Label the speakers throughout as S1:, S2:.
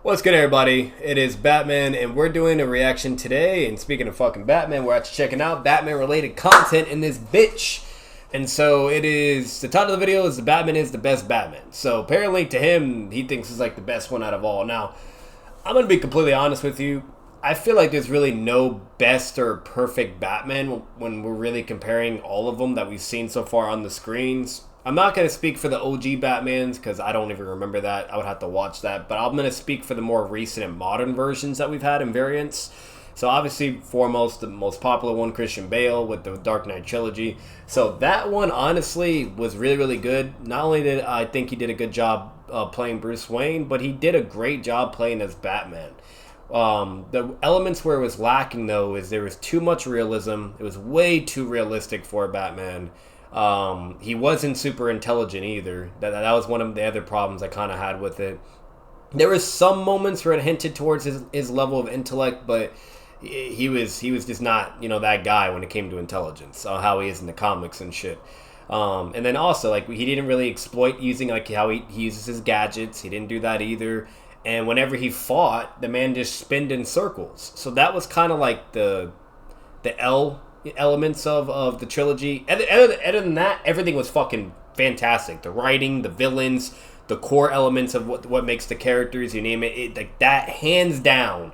S1: What's good, everybody? It is Batman, and we're doing a reaction today. And speaking of fucking Batman, we're actually checking out Batman-related content in this bitch. And so it is, the title of the video is "The Batman is the best Batman." So apparently to him, he thinks it's like the best one out of all. Now, I'm going to be completely honest with you. I feel like there's really no best or perfect Batman when we're really comparing all of them that we've seen so far on the screens. I'm not going to speak for the OG Batmans because I don't even remember that. I would have to watch that. But I'm going to speak for the more recent and modern versions that we've had in variants. So obviously, foremost, the most popular one, Christian Bale with the Dark Knight trilogy. So that one, honestly, was really, really good. Not only did I think he did a good job playing Bruce Wayne, but he did a great job playing as Batman. The elements where it was lacking, though, is there was too much realism. It was way too realistic for Batman. He wasn't super intelligent either. That was one of the other problems I kind of had with it. There was some moments where it hinted towards his level of intellect, but he was just not, that guy when it came to intelligence. How he is in the comics and shit. And then also, like, he didn't really exploit using, like, how he uses his gadgets. He didn't do that either. And whenever he fought, the man just spinned in circles. So that was kind of like the elements of the trilogy. Other than that, everything was fucking fantastic. The writing, the villains, the core elements of what makes the characters, you name it, like that, hands down.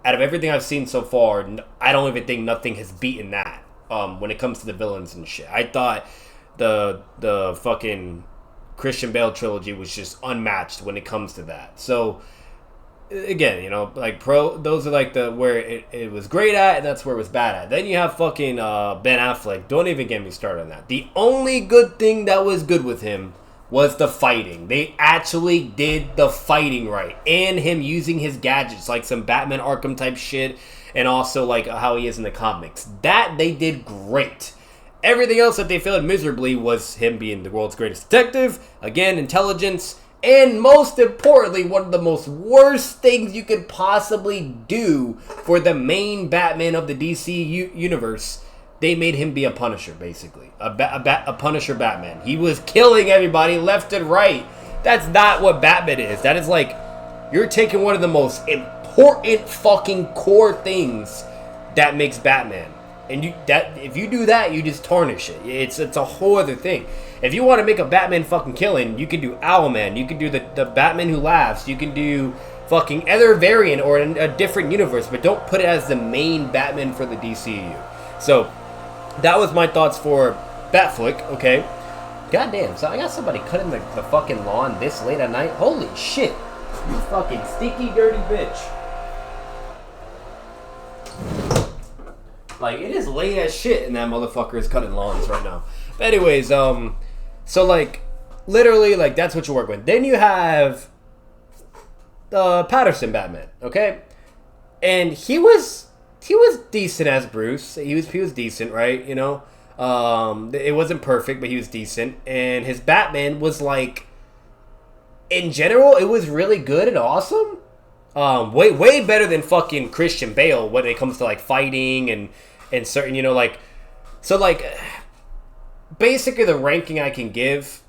S1: Out of everything I've seen so far, I don't even think nothing has beaten that. When it comes to the villains and shit, I thought the fucking Christian Bale trilogy was just unmatched when it comes to that. So again, those are like where it was great at, and that's where it was bad at. Then you have fucking Ben Affleck. Don't even get me started on that. The only good thing that was good with him was the fighting. They actually did the fighting right, and him using his gadgets like some Batman Arkham type shit, and also like how he is in the comics. That they did great. Everything else that they failed miserably was him being the world's greatest detective, again, intelligence, and most importantly, one of the most worst things you could possibly do for the main Batman of the DC universe. They made him be a Punisher, basically. A Punisher Batman. He was killing everybody left and right. That's not what Batman is. That is like, you're taking one of the most important fucking core things that makes Batman. And if you do that, you just tarnish it. It's a whole other thing. If you want to make a Batman fucking killing, you can do Owlman. You can do the Batman who laughs. You can do fucking other variant or a different universe. But don't put it as the main Batman for the DCU. So, that was my thoughts for Batflick, okay? Goddamn, so I got somebody cutting the fucking lawn this late at night? Holy shit. You fucking stinky, dirty bitch. Like, it is late as shit, and that motherfucker is cutting lawns right now. But anyways, so, like, literally, like, that's what you work with. Then you have Patterson Batman, okay? And he was decent as Bruce. He was decent, right? It wasn't perfect, but he was decent. And his Batman was, like, in general, it was really good and awesome. Way better than fucking Christian Bale when it comes to, like, fighting and certain, basically the ranking I can give.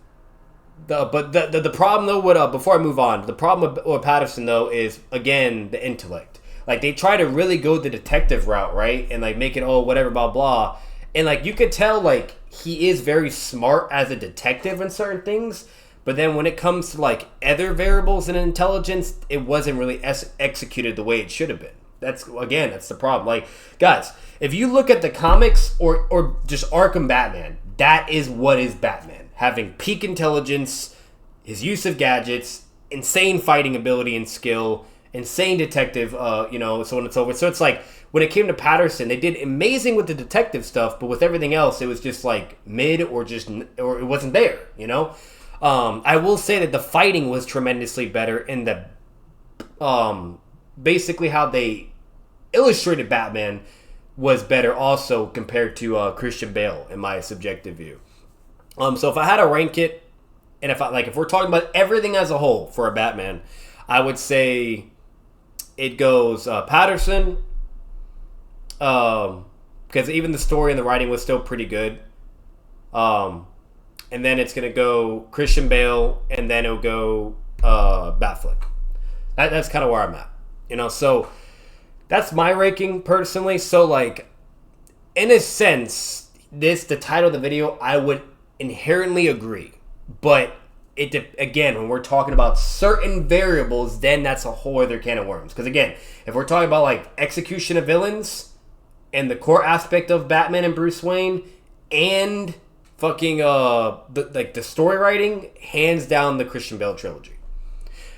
S1: The problem, though, with, before I move on, the problem with Patterson, though, is, again, the intellect. Like, they try to really go the detective route, right? And, like, make it, whatever, blah, blah. And, like, you could tell, like, he is very smart as a detective in certain things. But then when it comes to, like, other variables in intelligence, it wasn't really executed the way it should have been. That's the problem. Like, guys, if you look at the comics or just Arkham Batman, that is what is Batman. Having peak intelligence, his use of gadgets, insane fighting ability and skill, insane detective, so on and so forth. So it's like, when it came to Patterson, they did amazing with the detective stuff, but with everything else, it was just like mid or it wasn't there, I will say that the fighting was tremendously better in the, basically how they illustrated Batman was better also compared to Christian Bale in my subjective view. So if I had to rank it, and if we're talking about everything as a whole for a Batman, I would say it goes Patterson, because even the story and the writing was still pretty good. And then it's going to go Christian Bale, and then it'll go Batflick. That's kind of where I'm at. You know, so that's my ranking personally. So like, in a sense, the title of the video, I would inherently agree. But again, when we're talking about certain variables, then that's a whole other can of worms. Because again, if we're talking about like execution of villains and the core aspect of Batman and Bruce Wayne and fucking the story writing, hands down the Christian Bale trilogy.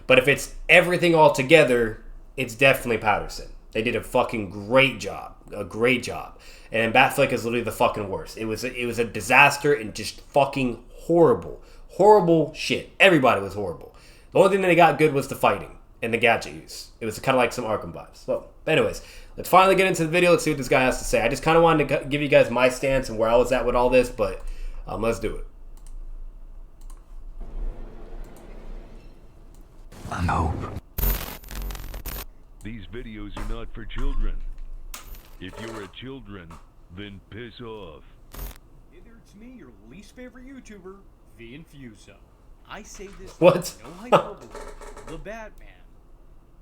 S1: But if it's everything all together, it's definitely Patterson. They did a fucking great job. A great job. And Batfleck is literally the fucking worst. It was a disaster and just fucking horrible. Horrible shit. Everybody was horrible. The only thing that they got good was the fighting and the gadget use. It was kind of like some Arkham vibes. So, anyways, let's finally get into the video. Let's see what this guy has to say. I just kind of wanted to give you guys my stance and where I was at with all this, but let's do it.
S2: I'm Hope.
S3: These videos are not for children. If you're a children, then piss off.
S4: Hey there, it's me, your least favorite YouTuber, V Infuso. I say this
S1: What?
S4: with no hyperbole. The Batman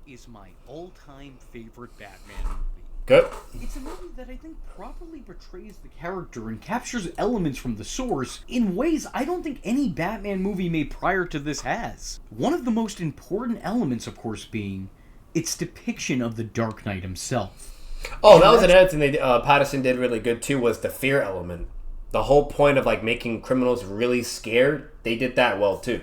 S4: is my all-time favorite Batman movie.
S1: Good.
S4: It's a movie that I think properly portrays the character and captures elements from the source in ways I don't think any Batman movie made prior to this has. One of the most important elements, of course, being its depiction of the Dark Knight himself.
S1: Oh, that was another thing Patterson did really good too, was the fear element. The whole point of like making criminals really scared, they did that well too.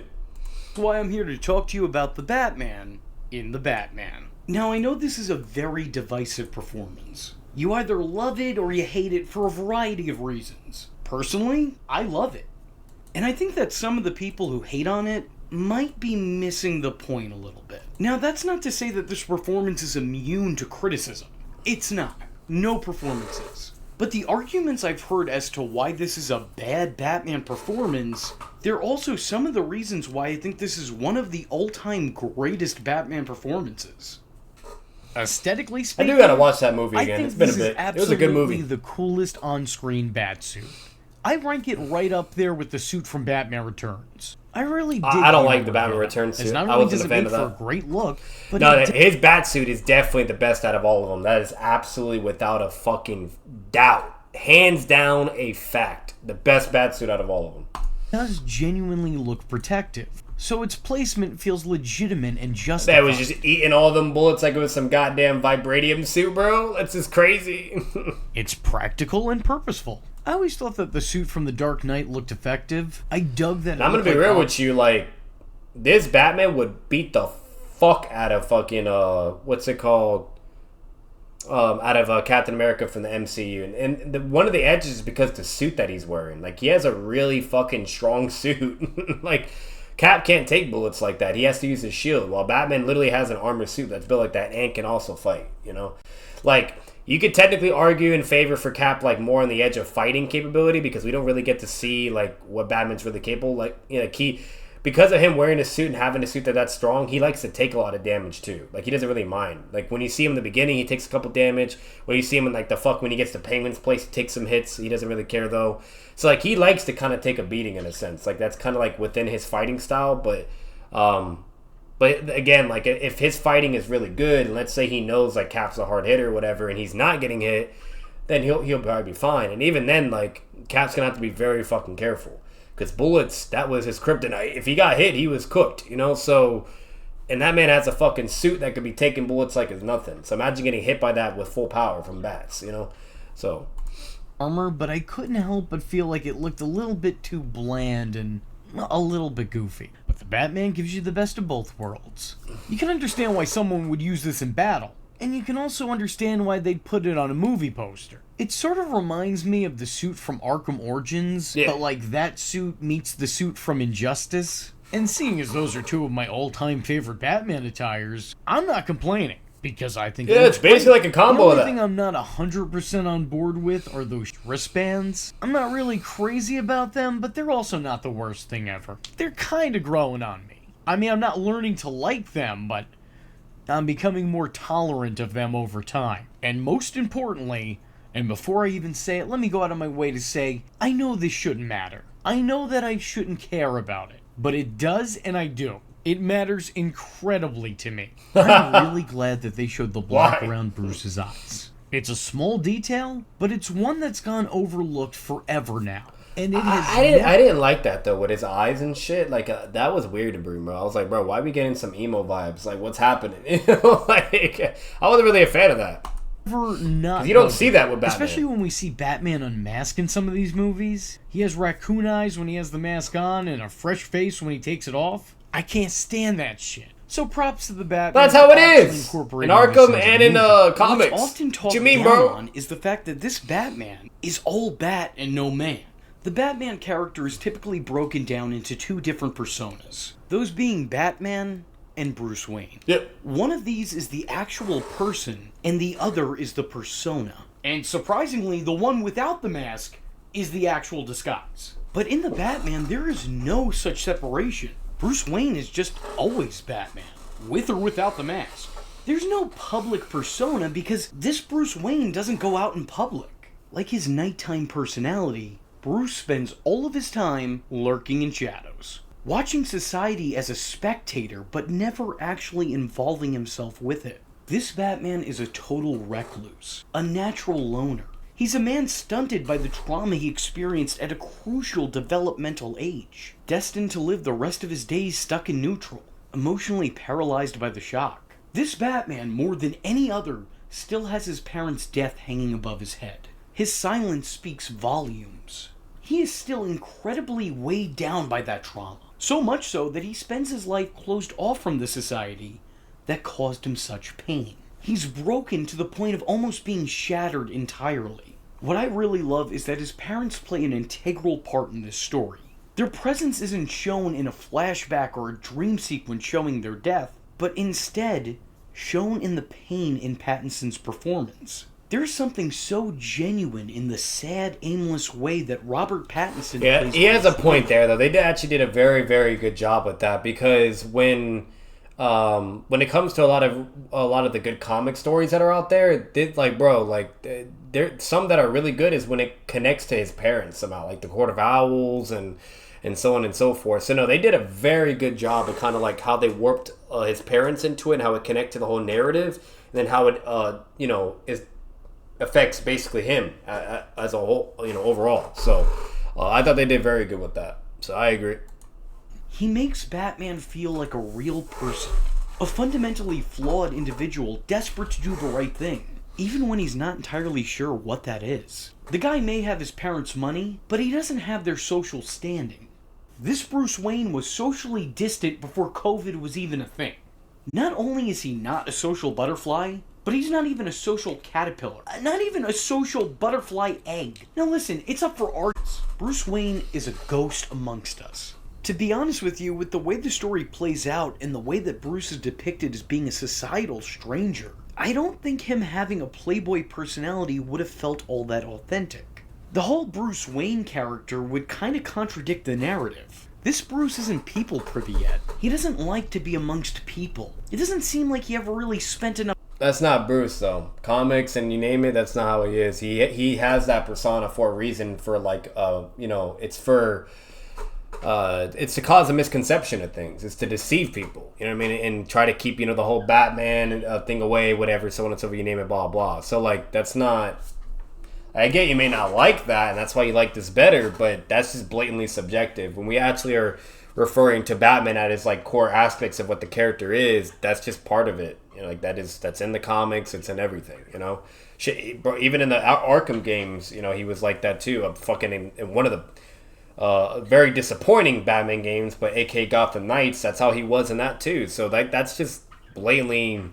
S4: That's why I'm here to talk to you about the Batman in the Batman. Now, I know this is a very divisive performance. You either love it or you hate it for a variety of reasons. Personally, I love it. And I think that some of the people who hate on it might be missing the point a little bit. Now, that's not to say that this performance is immune to criticism. It's not. No performance is. But the arguments I've heard as to why this is a bad Batman performance, they're also some of the reasons why I think this is one of the all-time greatest Batman performances. Aesthetically
S1: I
S4: speaking,
S1: do gotta watch that movie
S4: I
S1: again.
S4: think
S1: It's been a
S4: this is
S1: bit. It was a good movie.
S4: absolutely the coolest on-screen Batsuit. I rank it right up there with the suit from Batman Returns. I really dig.
S1: I don't like
S4: Hero
S1: the Batman
S4: Hero.
S1: Returns
S4: As
S1: suit.
S4: not
S1: I
S4: only
S1: wasn't
S4: does
S1: a
S4: it
S1: fan
S4: make
S1: of
S4: for a
S1: that.
S4: great look, but
S1: No,
S4: it
S1: his Batsuit is definitely the best out of all of them. That is absolutely without a fucking doubt. Hands down a fact. The best Batsuit out of all of them.
S4: does genuinely look protective. So its placement feels legitimate and justified.
S1: That was just eating all them bullets like it was some goddamn vibranium suit, bro. That's just crazy.
S4: It's practical and purposeful. I always thought that the suit from The Dark Knight looked effective. I dug that.
S1: I'm gonna be real with you, like, this Batman would beat the fuck out of fucking what's it called? Out of Captain America from the MCU, and one of the edges is because the suit that he's wearing. Like, he has a really fucking strong suit. Like, Cap can't take bullets like that. He has to use his shield, while Batman literally has an armor suit that's built like that and can also fight. You know, like, you could technically argue in favor for Cap, like, more on the edge of fighting capability, because we don't really get to see like what Batman's really capable. Like, you know, because of him wearing a suit and having a suit that's strong, he likes to take a lot of damage too. Like, he doesn't really mind. Like, when you see him in the beginning, he takes a couple damage. When you see him in like when he gets to Penguin's place, he takes some hits. He doesn't really care though. So like, he likes to kind of take a beating in a sense. Like, that's kind of like within his fighting style. But again, like, if his fighting is really good, and let's say he knows like Cap's a hard hitter or whatever, and he's not getting hit, then he'll probably be fine. And even then, like, Cap's gonna have to be very fucking careful. Because bullets, that was his kryptonite. If he got hit, he was cooked, you know? So, and that man has a fucking suit that could be taking bullets like it's nothing. So imagine getting hit by that with full power from bats, you know? So.
S4: Armor, but I couldn't help but feel like it looked a little bit too bland and a little bit goofy. But the Batman gives you the best of both worlds. You can understand why someone would use this in battle. And you can also understand why they'd put it on a movie poster. It sort of reminds me of the suit from Arkham Origins, but like that suit meets the suit from Injustice. And seeing as those are two of my all-time favorite Batman attires, I'm not complaining, because I think
S1: Yeah, it's basically like a combo of
S4: The
S1: that.
S4: only thing I'm not 100% on board with are those wristbands. I'm not really crazy about them, but they're also not the worst thing ever. They're kind of growing on me. I mean, I'm not learning to like them, but I'm becoming more tolerant of them over time. And most importantly, and before I even say it, let me go out of my way to say, I know this shouldn't matter. I know that I shouldn't care about it. But it does, and I do. It matters incredibly to me. I'm really glad that they showed the black
S1: Why?
S4: around Bruce's eyes. It's a small detail, but it's one that's gone overlooked forever now. And it has
S1: I didn't like that though with his eyes and shit. Like that was weird to me, bro. I was like, bro, why are we getting some emo vibes? Like, what's happening? Like, I wasn't really a fan of that.
S4: Not
S1: you don't see that with Batman.
S4: Especially when we see Batman unmasked in some of these movies. He has raccoon eyes when he has the mask on and a fresh face when he takes it off. I can't stand that shit. So props to the Batman.
S1: That's how it is in Arkham and in comics.
S4: What's often talked
S1: what you mean,
S4: down
S1: bro?
S4: on is the fact that this Batman is all bat and no man. The Batman character is typically broken down into two different personas. Those being Batman and Bruce Wayne.
S1: Yep.
S4: One of these is the actual person, and the other is the persona. And surprisingly, the one without the mask is the actual disguise. But in the Batman, there is no such separation. Bruce Wayne is just always Batman, with or without the mask. There's no public persona because this Bruce Wayne doesn't go out in public. Like his nighttime personality, Bruce spends all of his time lurking in shadows, watching society as a spectator but never actually involving himself with it. This Batman is a total recluse, a natural loner. He's a man stunted by the trauma he experienced at a crucial developmental age, destined to live the rest of his days stuck in neutral, emotionally paralyzed by the shock. This Batman, more than any other, still has his parents' death hanging above his head. His silence speaks volumes. He is still incredibly weighed down by that trauma, so much so that he spends his life closed off from the society that caused him such pain. He's broken to the point of almost being shattered entirely. What I really love is that his parents play an integral part in this story. Their presence isn't shown in a flashback or a dream sequence showing their death, but instead shown in the pain in Pattinson's performance. There's something so genuine in the sad, aimless way that Robert Pattinson plays.
S1: He has a point there, though. They actually did a very, very good job with that because when it comes to a lot of the good comic stories that are out there, there some that are really good is when it connects to his parents somehow, like the Court of Owls and so on and so forth. So no, they did a very good job of kind of like how they warped his parents into it and how it connected to the whole narrative, and then how it affects basically him as a whole, overall. So I thought they did very good with that. So I agree.
S4: He makes Batman feel like a real person, a fundamentally flawed individual desperate to do the right thing, even when he's not entirely sure what that is. The guy may have his parents' money, but he doesn't have their social standing. This Bruce Wayne was socially distant before COVID was even a thing. Not only is he not a social butterfly, but he's not even a social caterpillar. Not even a social butterfly egg. Now listen, it's up for arts. Bruce Wayne is a ghost amongst us. To be honest with you, with the way the story plays out and the way that Bruce is depicted as being a societal stranger, I don't think him having a playboy personality would have felt all that authentic. The whole Bruce Wayne character would kind of contradict the narrative. This Bruce isn't people privy yet. He doesn't like to be amongst people. It doesn't seem like he ever really spent enough.
S1: That's not Bruce, though. Comics and you name it, that's not how he is. He has that persona for a reason. For it's for. It's to cause a misconception of things. It's to deceive people, you know what I mean, and try to keep the whole Batman thing away, whatever, so on and so forth. You name it, blah blah. So that's not. I get you may not like that, and that's why you like this better, but that's just blatantly subjective. When we actually are referring to Batman at his core aspects of what the character is, that's just part of it. That's in the comics. It's in everything. Shit, bro, even in the Arkham games, he was like that too. I'm fucking in one of the. Very disappointing Batman games, but AK Gotham Knights, that's how he was in that too. So that's just blatantly,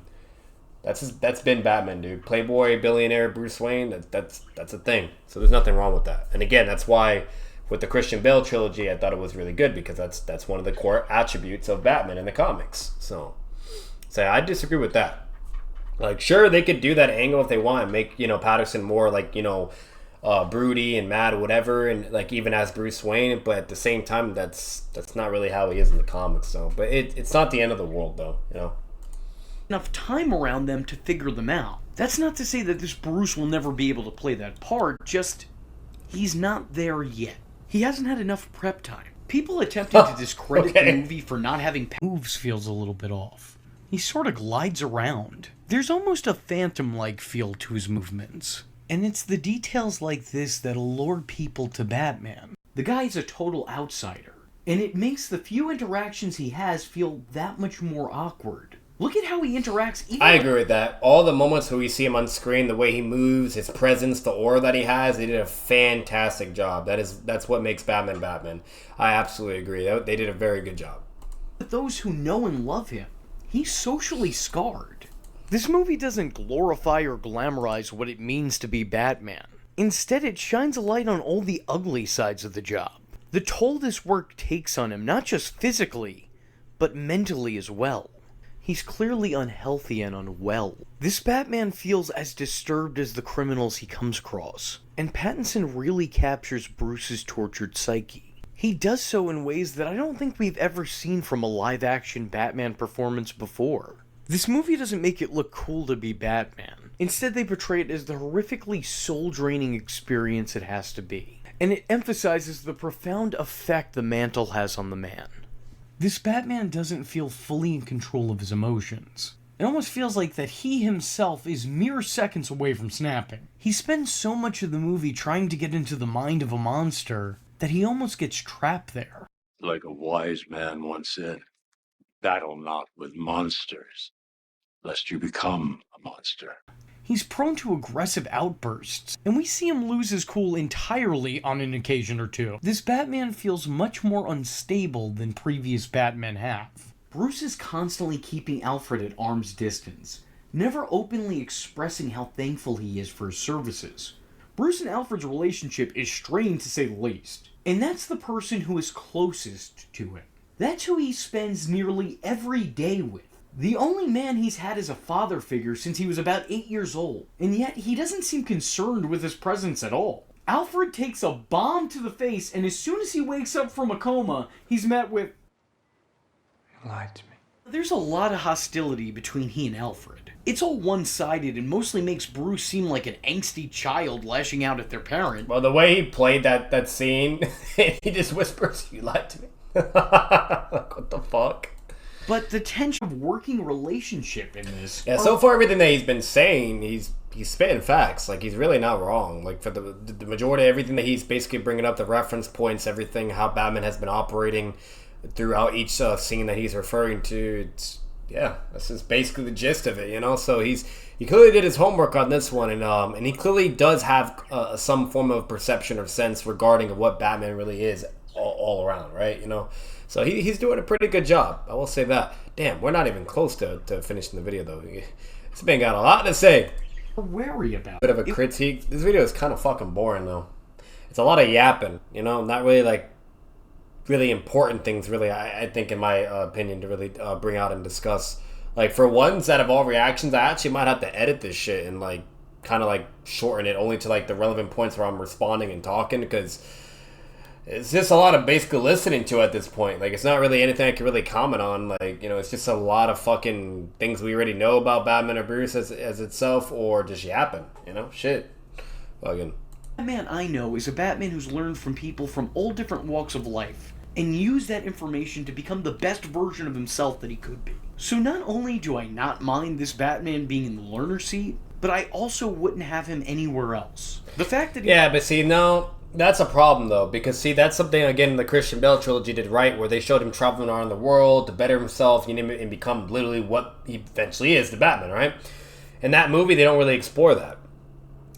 S1: that's been Batman, dude. Playboy, billionaire, Bruce Wayne, that's a thing. So there's nothing wrong with that. And again, that's why with the Christian Bale trilogy, I thought it was really good because that's one of the core attributes of Batman in the comics. So I disagree with that. Sure, they could do that angle if they want, make Patterson more broody and mad or whatever, and even as Bruce Wayne, but at the same time that's not really how he is in the comics. So but it's not the end of the world though,
S4: enough time around them to figure them out. That's not to say that this Bruce will never be able to play that part, just he's not there yet. He hasn't had enough prep time. People attempting to discredit
S1: Okay.
S4: the movie for not having moves feels a little bit off. He sort of glides around. There's almost a phantom-like feel to his movements. And it's the details like this that allure people to Batman. The guy's a total outsider, and it makes the few interactions he has feel that much more awkward. Look at how he interacts.
S1: I agree with that. All the moments where we see him on screen, the way he moves, his presence, the aura that he has, they did a fantastic job. That's what makes Batman Batman. I absolutely agree. They did a very good job.
S4: But those who know and love him, he's socially scarred. This movie doesn't glorify or glamorize what it means to be Batman. Instead, it shines a light on all the ugly sides of the job. The toll this work takes on him, not just physically, but mentally as well. He's clearly unhealthy and unwell. This Batman feels as disturbed as the criminals he comes across, and Pattinson really captures Bruce's tortured psyche. He does so in ways that I don't think we've ever seen from a live-action Batman performance before. This movie doesn't make it look cool to be Batman. Instead, they portray it as the horrifically soul-draining experience it has to be, and it emphasizes the profound effect the mantle has on the man. This Batman doesn't feel fully in control of his emotions. It almost feels like that he himself is mere seconds away from snapping. He spends so much of the movie trying to get into the mind of a monster that he almost gets trapped there.
S2: Like a wise man once said, battle not with monsters, lest you become a monster.
S4: He's prone to aggressive outbursts, and we see him lose his cool entirely on an occasion or two. This Batman feels much more unstable than previous Batmen have. Bruce is constantly keeping Alfred at arm's distance, never openly expressing how thankful he is for his services. Bruce and Alfred's relationship is strained to say the least, and that's the person who is closest to him. That's who he spends nearly every day with. The only man he's had as a father figure since he was about 8 years old, and yet he doesn't seem concerned with his presence at all. Alfred takes a bomb to the face, and as soon as he wakes up from a coma, he's met with...
S5: You lied to me.
S4: There's a lot of hostility between he and Alfred. It's all one-sided and mostly makes Bruce seem like an angsty child lashing out at their parent.
S1: Well, the way he played that scene, he just whispers, "You lied to me." Like, what the fuck?
S4: But the tension of working relationship in this...
S1: Yeah, so far everything that he's been saying, he's spitting facts. Like, he's really not wrong. Like, for the majority of everything that he's basically bringing up, the reference points, everything, how Batman has been operating throughout each scene that he's referring to, this is basically the gist of it, you know? So he clearly did his homework on this one, and he clearly does have some form of perception or sense regarding what Batman really is all around, right? You know? So he's doing a pretty good job. I will say that. Damn, we're not even close to finishing the video, though. This man got a lot to say.
S4: We're wary about
S1: Bit of a critique. This video is kind of fucking boring, though. It's a lot of yapping, you know? Not really, like, really important things, really, I think, in my opinion, to really bring out and discuss. Like, for ones out of all reactions, I actually might have to edit this shit and, like, kind of, like, shorten it only to, like, the relevant points where I'm responding and talking, because... it's just a lot of basically listening to at this point. Like, it's not really anything I can really comment on. Like, you know, it's just a lot of fucking things we already know about Batman or Bruce as itself, or just yapping, you know? Shit. Fucking.
S4: The Batman I know is a Batman who's learned from people from all different walks of life, and used that information to become the best version of himself that he could be. So not only do I not mind this Batman being in the learner seat, but I also wouldn't have him anywhere else. The fact that
S1: Yeah, but see, no... that's a problem, though, because, see, that's something, again, the Christian Bale trilogy did right, where they showed him traveling around the world to better himself, you know, and become literally what he eventually is, the Batman, right? In that movie, they don't really explore that.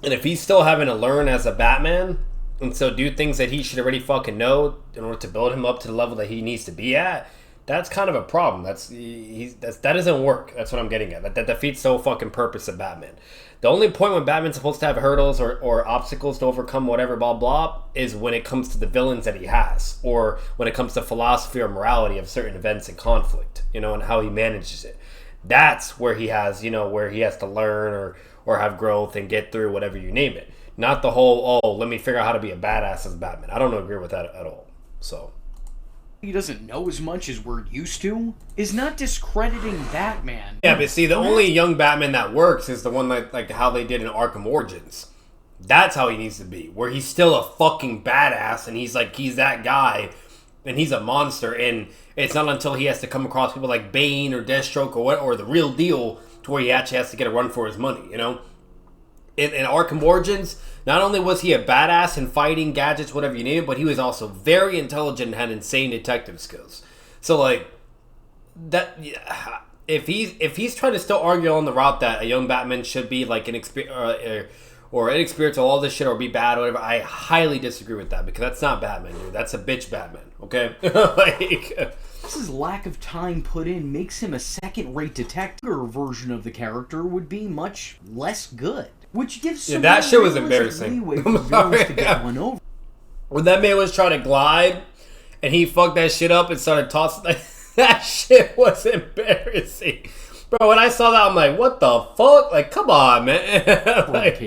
S1: And if he's still having to learn as a Batman, and so do things that he should already fucking know in order to build him up to the level that he needs to be at, that's kind of a problem. That doesn't work. That's what I'm getting at. That defeats the whole fucking purpose of Batman. The only point when Batman's supposed to have hurdles or obstacles to overcome, whatever, blah, blah, is when it comes to the villains that he has, or when it comes to philosophy or morality of certain events and conflict, you know, and how he manages it. That's where he has, you know, where he has to learn or have growth and get through whatever you name it. Not the whole, let me figure out how to be a badass as Batman. I don't agree with that at all. So...
S4: he doesn't know as much as we're used to, is not discrediting Batman.
S1: Yeah, but see, the only young Batman that works is the one like how they did in Arkham Origins. That's how he needs to be, where he's still a fucking badass, and he's that guy and he's a monster. And it's not until he has to come across people like Bane or Deathstroke or the real deal to where he actually has to get a run for his money, you know? In Arkham Origins, not only was he a badass in fighting, gadgets, whatever you need, but he was also very intelligent and had insane detective skills. So, like, that... If he's trying to still argue on the route that a young Batman should be, like, or inexperienced or all this shit or be bad or whatever, I highly disagree with that, because that's not Batman, dude. That's a bitch Batman, okay? Like...
S4: His lack of time put in makes him a second-rate detective. A version of the character would be much less good, which gives some
S1: that shit was embarrassing.
S4: leeway for villains to get one over.
S1: When that man was trying to glide and he fucked that shit up and started tossing, like, that shit was embarrassing. Bro, when I saw that, I'm like, what the fuck? Like, come on, man. Like,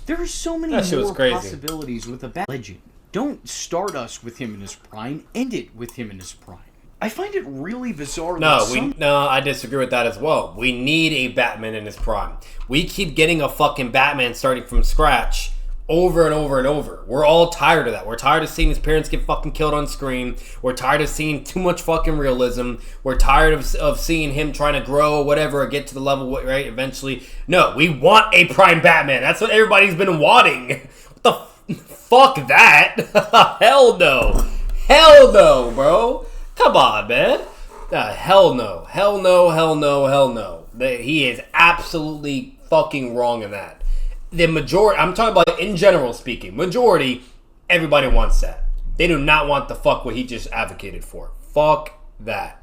S4: there are so many more possibilities with a Bat legend. Don't start us with him in his prime, end it with him in his prime. I find it really bizarre.
S1: No, I disagree with that as well. We need a Batman in his prime. We keep getting a fucking Batman starting from scratch over and over and over. We're all tired of that. We're tired of seeing his parents get fucking killed on screen. We're tired of seeing too much fucking realism. We're tired of seeing him trying to grow or whatever or get to the level, right, eventually. No, we want a prime Batman. That's what everybody's been wanting. What the fuck that? Hell no. Hell no, bro. Come on, man. Hell no. Hell no, hell no, hell no. He is absolutely fucking wrong in that. The majority, I'm talking about in general speaking, majority, everybody wants that. They do not want the fuck what he just advocated for. Fuck that.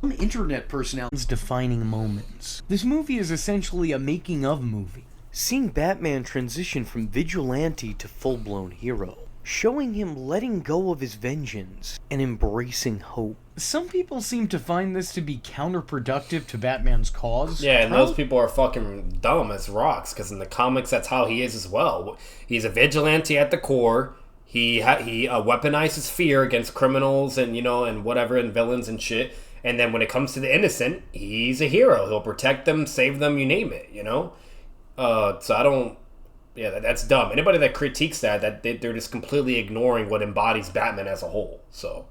S4: Internet personalities defining moments. This movie is essentially a making-of movie. Seeing Batman transition from vigilante to full-blown hero. Showing him letting go of his vengeance and embracing hope. Some people seem to find this to be counterproductive to Batman's cause.
S1: Yeah, and those people are fucking dumb as rocks, because in the comics that's how he is as well. He's a vigilante at the core. He weaponizes fear against criminals and, you know, and whatever, and villains and shit. And then when it comes to the innocent, he's a hero. He'll protect them, save them, you name it, you know? So I don't... Yeah, that's dumb. Anybody that critiques that they're just completely ignoring what embodies Batman as a whole. So,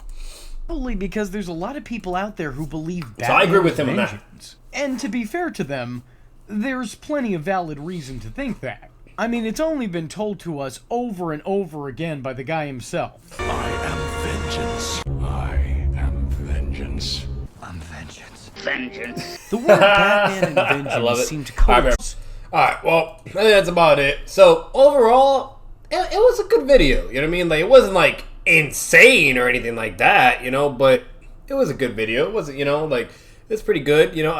S4: probably because there's a lot of people out there who believe Batman.
S1: So I agree with him on that.
S4: And to be fair to them, there's plenty of valid reason to think that. I mean, it's only been told to us over and over again by the guy himself.
S2: I am vengeance. I am vengeance.
S5: I'm vengeance.
S6: Vengeance.
S4: The word Batman and vengeance seem to coexist.
S1: Alright, well, I think that's about it. So, overall, it was a good video, you know what I mean? Like, it wasn't, like, insane or anything like that, you know, but it was a good video. It wasn't, you know, like, it's pretty good, you know.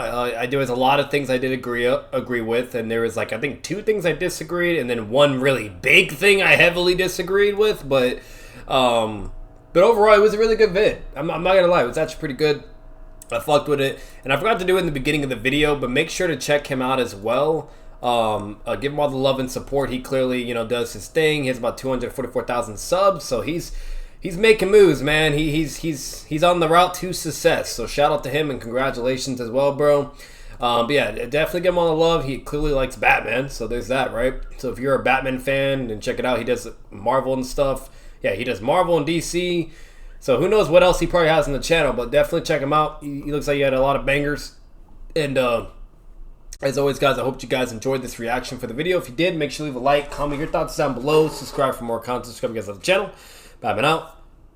S1: There was a lot of things I did agree with, and there was, like, I think 2 things I disagreed, and then 1 really big thing I heavily disagreed with, but overall, it was a really good vid. I'm not gonna lie, it was actually pretty good. I fucked with it, and I forgot to do it in the beginning of the video, but make sure to check him out as well. Give him all the love and support. He clearly, you know, does his thing. He has about 244,000 subs, so he's making moves, man. He's on the route to success. So shout out to him and congratulations as well, bro. But yeah, definitely give him all the love. He clearly likes Batman, so there's that, right? So if you're a Batman fan, then check it out. He does Marvel and stuff. Yeah, he does Marvel and DC. So who knows what else he probably has on the channel, but definitely check him out. He looks like he had a lot of bangers. And as always, guys, I hope you guys enjoyed this reaction for the video. If you did, make sure to leave a like, comment your thoughts down below, subscribe for more content, subscribe to guys on the channel. Batman out.